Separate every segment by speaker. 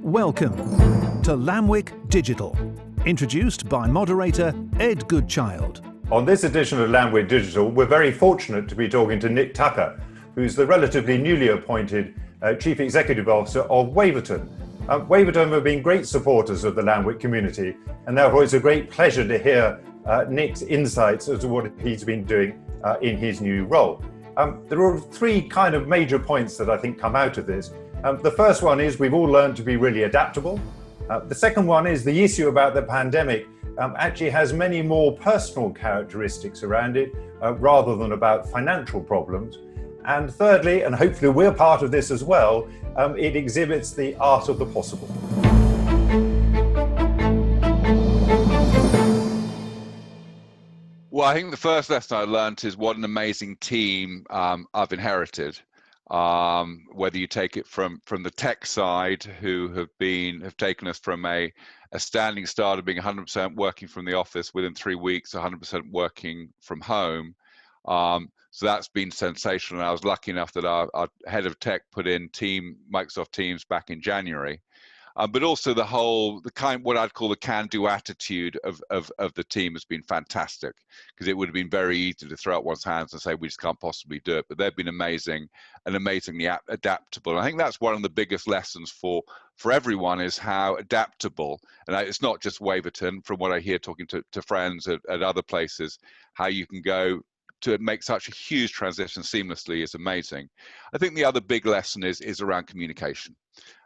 Speaker 1: Welcome to Lamwyk Digital, introduced by moderator Ed Goodchild.
Speaker 2: On this edition of Lamwyk Digital, we're very fortunate to be talking to Nick Tucker, who's the relatively newly appointed Chief Executive Officer of Waverton. Waverton have been great supporters of the Lamwyk community, and therefore it's a great pleasure to hear Nick's insights as to what he's been doing in his new role. There are three kind of major points that I think come out of this. The first one is we've all learned to be really adaptable. The second one is the issue about the pandemic actually has many more personal characteristics around it rather than about financial problems. And thirdly, and hopefully we're part of this as well, it exhibits the art of the possible.
Speaker 3: Well, I think the first lesson I learned is what an amazing team I've inherited. Whether you take it from the tech side, who have taken us from a standing start of being 100% working from the office within 3 weeks, 100% working from home. So that's been sensational. I was lucky enough that our head of tech put in Microsoft Teams back in January. But also what I'd call the can-do attitude of the team has been fantastic, because it would have been very easy to throw up one's hands and say, we just can't possibly do it. But they've been amazing and amazingly adaptable. And I think that's one of the biggest lessons for everyone, is how adaptable, and it's not just Waverton, from what I hear talking to friends at other places, how you can go to make such a huge transition seamlessly is amazing. I think the other big lesson is around communication.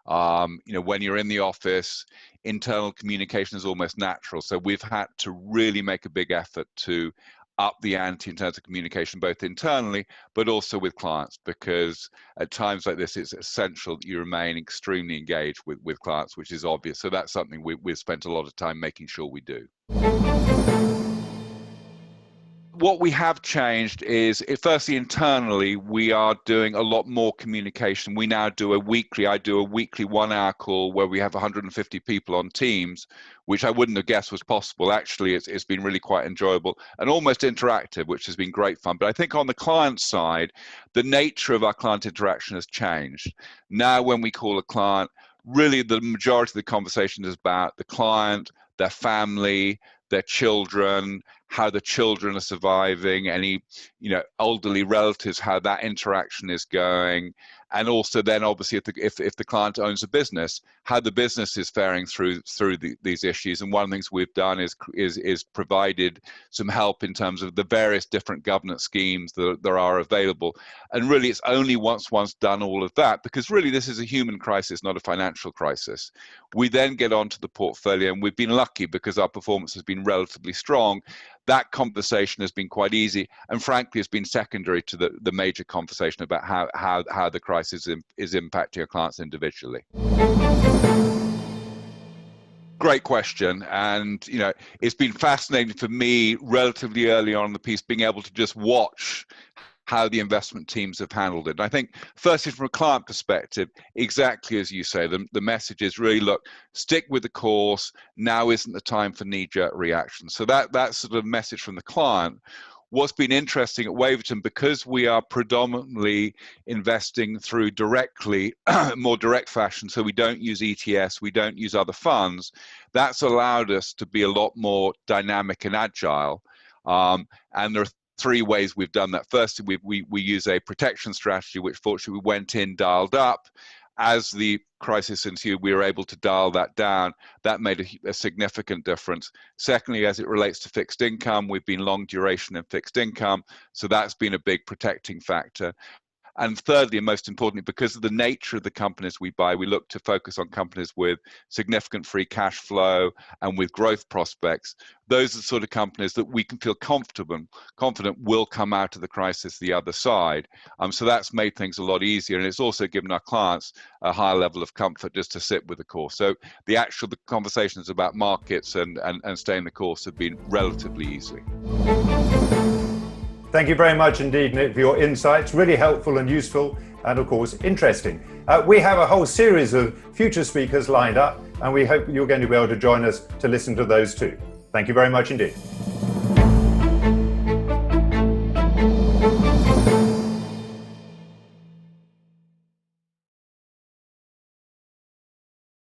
Speaker 3: When you're in the office, internal communication is almost natural. So we've had to really make a big effort to up the ante in terms of communication, both internally, but also with clients, because at times like this, it's essential that you remain extremely engaged with clients, which is obvious. So that's something we've spent a lot of time making sure we do. What we have changed is, firstly, internally, we are doing a lot more communication. We now do I do a weekly 1 hour call where we have 150 people on Teams, which I wouldn't have guessed was possible. Actually, it's been really quite enjoyable and almost interactive, which has been great fun. But I think on the client side, the nature of our client interaction has changed. Now, when we call a client, really the majority of the conversation is about the client, their family, their children, how the children are surviving, any elderly relatives, how that interaction is going, and also then obviously if the client owns a business, how the business is faring through these issues. And one of the things we've done is provided some help in terms of the various different governance schemes that there are available. And really, it's only once one's done all of that, because really this is a human crisis, not a financial crisis. We then get onto the portfolio, and we've been lucky because our performance has been relatively strong. That conversation has been quite easy, and frankly, has been secondary to the major conversation about how the crisis is impacting our clients individually. Great question, and it's been fascinating for me relatively early on in the piece, being able to just watch how the investment teams have handled it. And I think, firstly, from a client perspective, exactly as you say, the message is really, look, stick with the course. Now isn't the time for knee-jerk reactions. So that's sort of message from the client. What's been interesting at Waverton, because we are predominantly investing through more direct fashion, so we don't use ETFs, we don't use other funds, that's allowed us to be a lot more dynamic and agile. And there are three ways we've done that. Firstly, we use a protection strategy, which fortunately we went in, dialed up. As the crisis ensued, we were able to dial that down. That made a significant difference. Secondly, as it relates to fixed income, we've been long duration in fixed income, so that's been a big protecting factor. And thirdly, and most importantly, because of the nature of the companies we buy, we look to focus on companies with significant free cash flow and with growth prospects. Those are the sort of companies that we can feel confident will come out of the crisis the other side. So that's made things a lot easier, and it's also given our clients a higher level of comfort just to sit with the course. So the conversations about markets and staying the course have been relatively easy.
Speaker 2: Thank you very much indeed, Nick, for your insights. Really helpful and useful, and of course, interesting. We have a whole series of future speakers lined up, and we hope you're going to be able to join us to listen to those too. Thank you very much indeed.